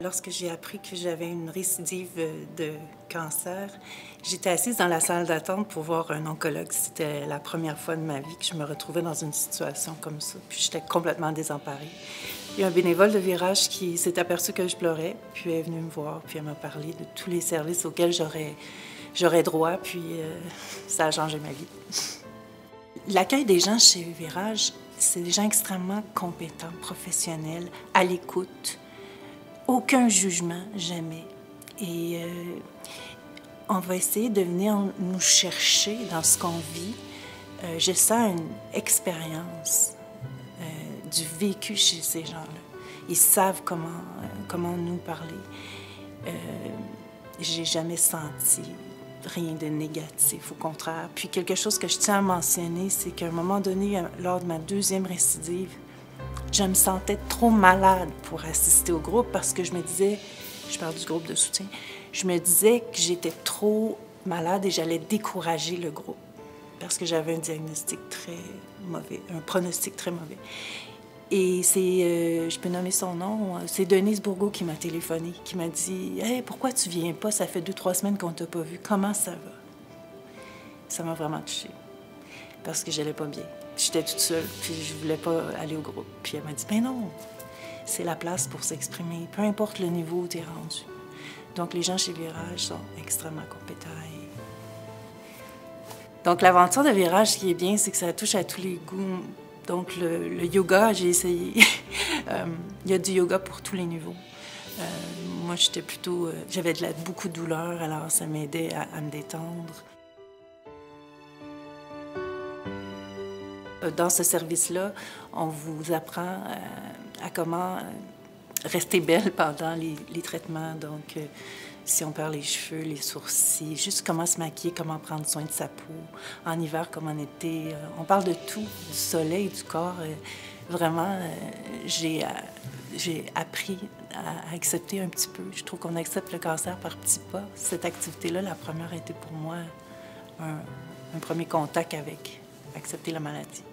Lorsque j'ai appris que j'avais une récidive de cancer, j'étais assise dans la salle d'attente pour voir un oncologue. C'était la première fois de ma vie que je me retrouvais dans une situation comme ça. Puis j'étais complètement désemparée. Il y a un bénévole de Virage qui s'est aperçu que je pleurais, puis elle est venue me voir, puis elle m'a parlé de tous les services auxquels j'aurais droit, puis ça a changé ma vie. L'accueil des gens chez Virage, c'est des gens extrêmement compétents, professionnels, à l'écoute. Aucun jugement, jamais. Et on va essayer de venir nous chercher dans ce qu'on vit. Je sens une expérience du vécu chez ces gens-là. Ils savent comment nous parler. J'ai jamais senti rien de négatif, au contraire. Puis quelque chose que je tiens à mentionner, c'est qu'à un moment donné, lors de ma deuxième récidive, je me sentais trop malade pour assister au groupe parce que je me disais, je parle du groupe de soutien, je me disais que j'étais trop malade et j'allais décourager le groupe parce que j'avais un diagnostic très mauvais, un pronostic très mauvais. Et c'est, je peux nommer son nom, c'est Denise Bourgault qui m'a téléphoné, qui m'a dit « Hey, pourquoi tu viens pas? Ça fait 2-3 semaines qu'on t'a pas vu. Comment ça va? » Ça m'a vraiment touchée parce que j'allais pas bien. J'étais toute seule, puis je voulais pas aller au groupe. Puis elle m'a dit « Ben non, c'est la place pour s'exprimer, peu importe le niveau où tu es rendu. » Donc les gens chez Virage sont extrêmement compétents. Donc l'aventure de Virage, ce qui est bien, c'est que ça touche à tous les goûts. Donc le yoga, j'ai essayé. Il y a du yoga pour tous les niveaux. Moi, j'étais plutôt... j'avais beaucoup de douleur, alors ça m'aidait à me détendre. Dans ce service-là, on vous apprend à comment rester belle pendant les traitements. Donc, si on perd les cheveux, les sourcils, juste comment se maquiller, comment prendre soin de sa peau. En hiver, comme en été, on parle de tout, du soleil, du corps. Vraiment, j'ai appris à accepter un petit peu. Je trouve qu'on accepte le cancer par petits pas. Cette activité-là, la première, a été pour moi un premier contact avec accepter la maladie.